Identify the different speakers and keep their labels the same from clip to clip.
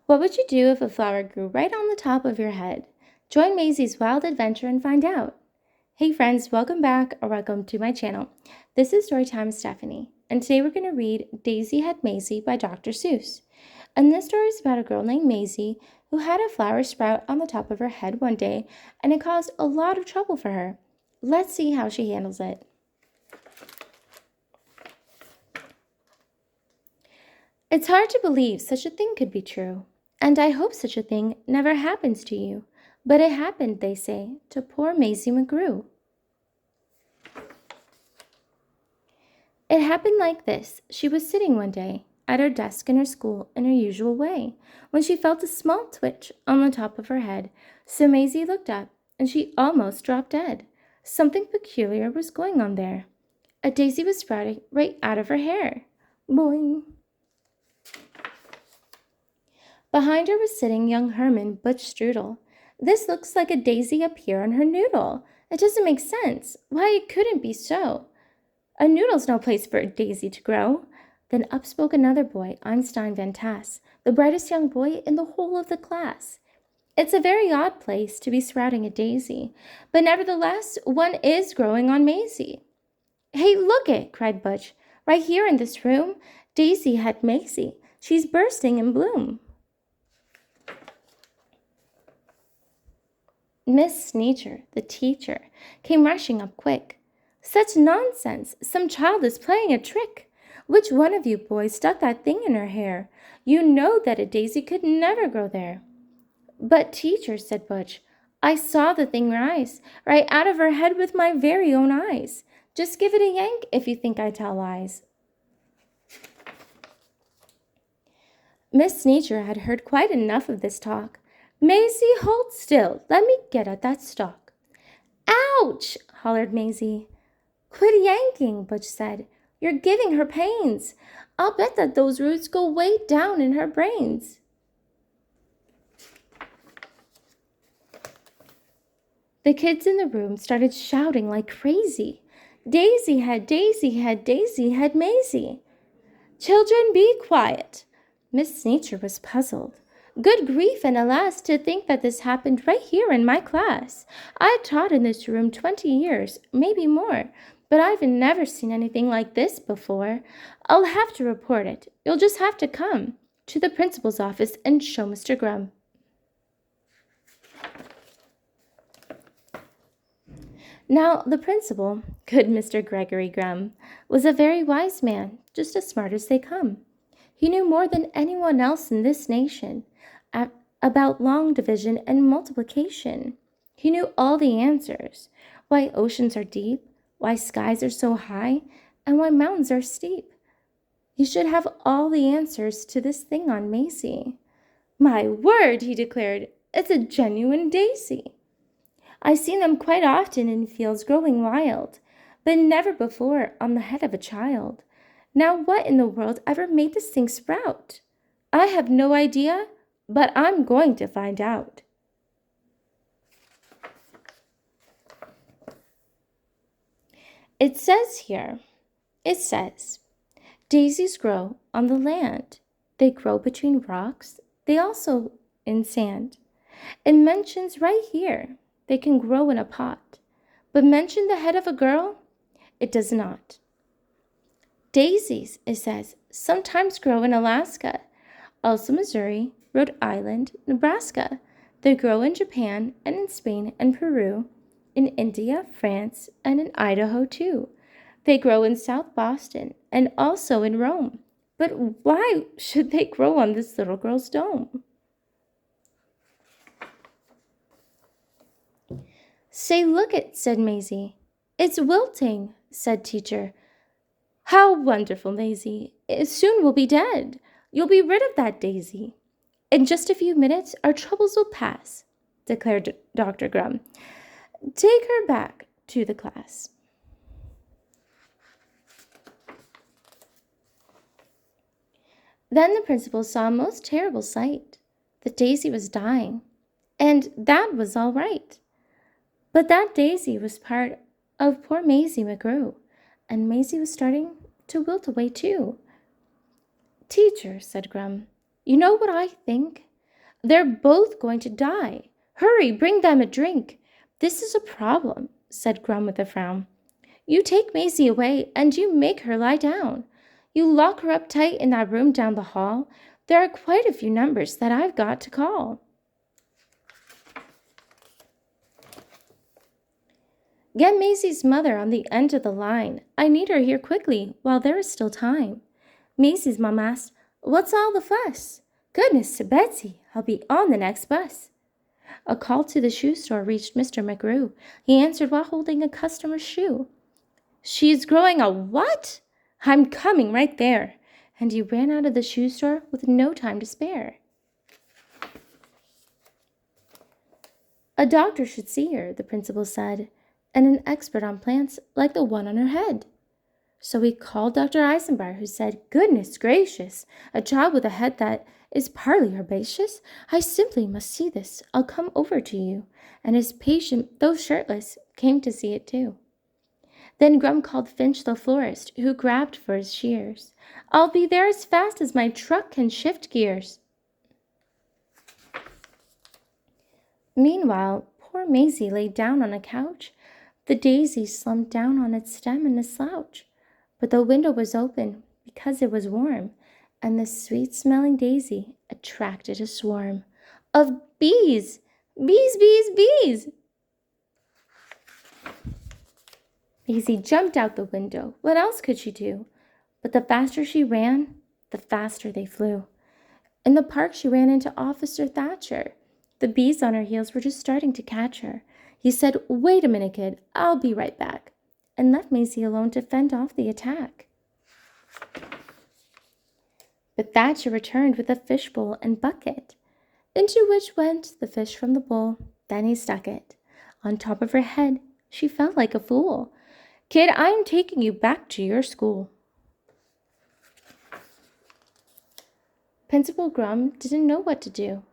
Speaker 1: What would you do if a flower grew right on the top of your head? Join Maisie's wild adventure and find out. Hey friends, welcome back or welcome to my channel. This is Storytime Stephanie, and today we're going to read Daisy Had Mayzie by Dr. Seuss. And this story is about a girl named Mayzie who had a flower sprout on the top of her head one day, and it caused a lot of trouble for her. Let's see how she handles it. It's hard to believe such a thing could be true, and I hope such a thing never happens to you. But it happened, they say, to poor Mayzie McGrew. It happened like this. She was sitting one day at her desk in her school in her usual way, when she felt a small twitch on the top of her head. So Mayzie looked up, and she almost dropped dead. Something peculiar was going on there. A daisy was sprouting right out of her hair. Boing! Behind her was sitting young Herman Butch Strudel. This looks like a daisy up here on her noodle. It doesn't make sense. Why, it couldn't be so. A noodle's no place for a daisy to grow. Then up spoke another boy, Einstein Van Tass, the brightest young boy in the whole of the class. It's a very odd place to be sprouting a daisy, but nevertheless, one is growing on Mayzie. Hey, look it, cried Butch. Right here in this room, Daisy had Mayzie. She's bursting in bloom. Miss Sneecher, the teacher, came rushing up quick. Such nonsense! Some child is playing a trick. Which one of you boys stuck that thing in her hair? You know that a daisy could never grow there. But, teacher, said Butch, I saw the thing rise right out of her head with my very own eyes. Just give it a yank if you think I tell lies. Miss Sneecher had heard quite enough of this talk. Mayzie, hold still. Let me get at that stalk. Ouch! hollered Mayzie. Quit yanking, Butch said. You're giving her pains. I'll bet that those roots go way down in her brains. The kids in the room started shouting like crazy. Daisy had Daisy had Daisy had Mayzie. Children, be quiet. Miss Sneecher was puzzled. Good grief and alas, to think that this happened right here in my class. I taught in this room 20 years, maybe more, but I've never seen anything like this before. I'll have to report it. You'll just have to come to the principal's office and show Mr. Grum. Now, the principal, good Mr. Gregory Grum, was a very wise man, just as smart as they come. He knew more than anyone else in this nation about long division and multiplication. He knew all the answers, why oceans are deep, why skies are so high, and why mountains are steep. He should have all the answers to this thing on Mayzie. My word, he declared, it's a genuine daisy. I've seen them quite often in fields growing wild, but never before on the head of a child. Now what in the world ever made this thing sprout? I have no idea, but I'm going to find out. It says, daisies grow on the land. They grow between rocks. They also in sand. It mentions right here they can grow in a pot, but mention the head of a girl? It does not. Daisies, it says, sometimes grow in Alaska, also Missouri, Rhode Island, Nebraska. They grow in Japan and in Spain and Peru, in India, France, and in Idaho too. They grow in South Boston and also in Rome. But why should they grow on this little girl's dome? Say, look it, said Mayzie. It's wilting, said teacher. How wonderful, Mayzie. It soon will be dead. You'll be rid of that daisy. In just a few minutes, our troubles will pass, declared Dr. Grum. Take her back to the class. Then the principal saw a most terrible sight. The daisy was dying, and that was all right. But that daisy was part of poor Mayzie McGrew, and Mayzie was starting to wilt away too. Teacher, said Grum, you know what I think? They're both going to die. Hurry, bring them a drink. This is a problem, said Grum with a frown. You take Mayzie away, and you make her lie down. You lock her up tight in that room down the hall. There are quite a few numbers that I've got to call. Get Maisie's mother on the end of the line. I need her here quickly while there is still time. Maisie's mom asked, What's all the fuss? Goodness to Betsy, I'll be on the next bus. A call to the shoe store reached Mr. McGrew. He answered while holding a customer's shoe. She's growing a what? I'm coming right there. And he ran out of the shoe store with no time to spare. A doctor should see her, the principal said, and an expert on plants like the one on her head. So he called Dr. Eisenbar, who said, Goodness gracious, a child with a head that is partly herbaceous? I simply must see this. I'll come over to you. And his patient, though shirtless, came to see it too. Then Grum called Finch the florist, who grabbed for his shears. I'll be there as fast as my truck can shift gears. Meanwhile, poor Mayzie lay down on a couch. The daisy slumped down on its stem in a slouch. But the window was open because it was warm, and the sweet-smelling daisy attracted a swarm of bees. Bees, bees, bees! Mayzie jumped out the window. What else could she do? But the faster she ran, the faster they flew. In the park, she ran into Officer Thatcher. The bees on her heels were just starting to catch her. He said, Wait a minute, kid. I'll be right back, and left Mayzie alone to fend off the attack. But Thatcher returned with a fishbowl and bucket, into which went the fish from the bowl. Then he stuck it on top of her head. She felt like a fool. Kid, I'm taking you back to your school. Principal Grum didn't know what to do.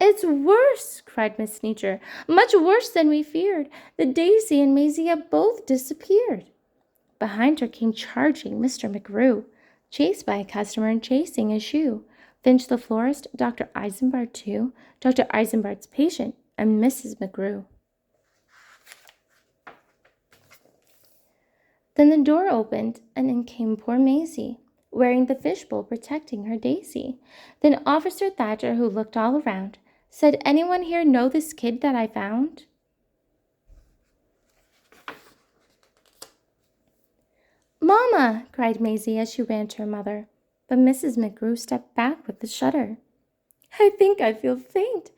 Speaker 1: It's worse, cried Miss Sneecher. Much worse than we feared. The daisy and Mayzie have both disappeared. Behind her came charging Mr. McGrew, chased by a customer and chasing a shoe. Finch the florist, Dr. Eisenbart too, Dr. Eisenbart's patient, and Mrs. McGrew. Then the door opened, and in came poor Mayzie, wearing the fishbowl protecting her daisy. Then Officer Thatcher, who looked all around, said, Anyone here know this kid that I found? Mama, cried Mayzie as she ran to her mother, but Mrs. McGrew stepped back with a shudder. I think I feel faint,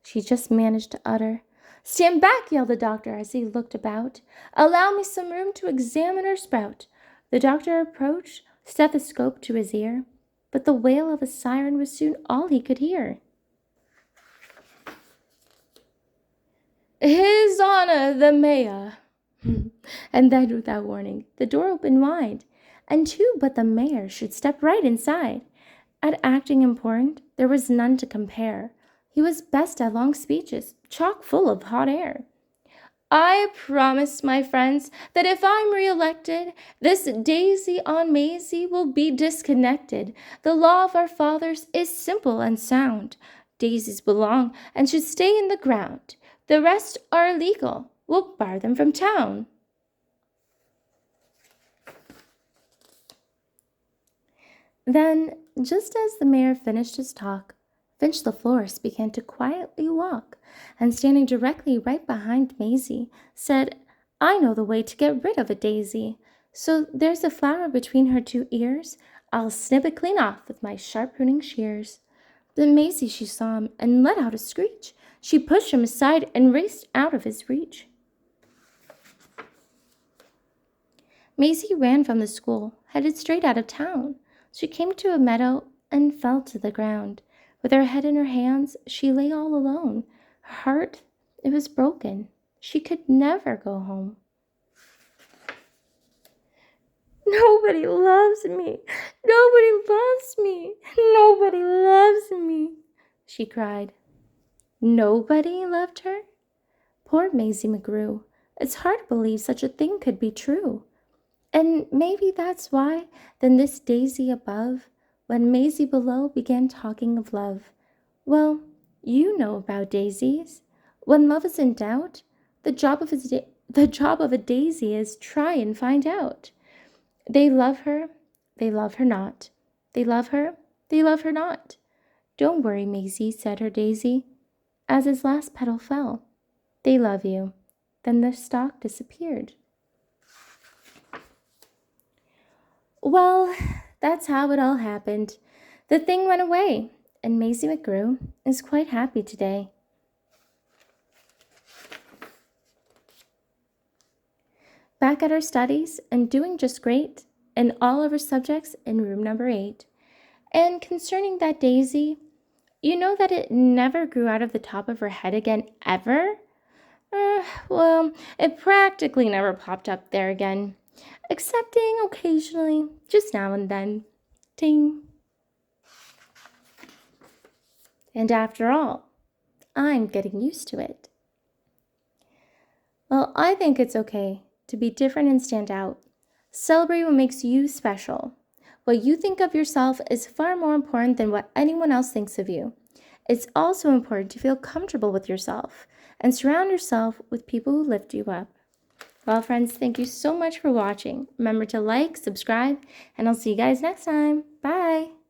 Speaker 1: she just managed to utter. Stand back, yelled the doctor as he looked about. Allow me some room to examine her sprout. The doctor approached, stethoscope to his ear, but the wail of a siren was soon all he could hear. His Honor the Mayor. And then, without warning, the door opened wide, and who but the mayor should step right inside? At acting important, there was none to compare. He was best at long speeches, chock full of hot air. I promise, my friends, that if I'm re-elected, this daisy on Mayzie will be disconnected. The law of our fathers is simple and sound. Daisies belong and should stay in the ground. The rest are illegal. We'll bar them from town. Then, just as the mayor finished his talk, Finch the florist began to quietly walk, and standing directly right behind Mayzie, said, I know the way to get rid of a daisy. So there's a flower between her two ears. I'll snip it clean off with my sharp pruning shears. Then Mayzie, she saw him and let out a screech. She pushed him aside and raced out of his reach. Mayzie ran from the school, headed straight out of town. She came to a meadow and fell to the ground. With her head in her hands, she lay all alone. Her heart, it was broken. She could never go home. Nobody loves me. Nobody loves me. Nobody loves me, she cried. Nobody loved her? Poor Mayzie McGrew. It's hard to believe such a thing could be true. And maybe that's why, then this daisy above, when Mayzie below began talking of love, well, You know about daisies. When love is in doubt, the job of a daisy is try and find out. They love her, they love her not. They love her, they love her not. Don't worry, Mayzie, said her daisy, as his last petal fell. They love you. Then the stalk disappeared. Well, that's how it all happened. The thing went away, and Mayzie McGrew is quite happy today. Back at her studies and doing just great in all of her subjects in room number 8. And concerning that daisy, you know that it never grew out of the top of her head again, ever? Well, it practically never popped up there again, excepting occasionally, just now and then. Ting. And after all, I'm getting used to it. Well, I think it's okay to be different and stand out. Celebrate what makes you special. What you think of yourself is far more important than what anyone else thinks of you. It's also important to feel comfortable with yourself and surround yourself with people who lift you up. Well, friends, thank you so much for watching. Remember to like, subscribe, and I'll see you guys next time. Bye!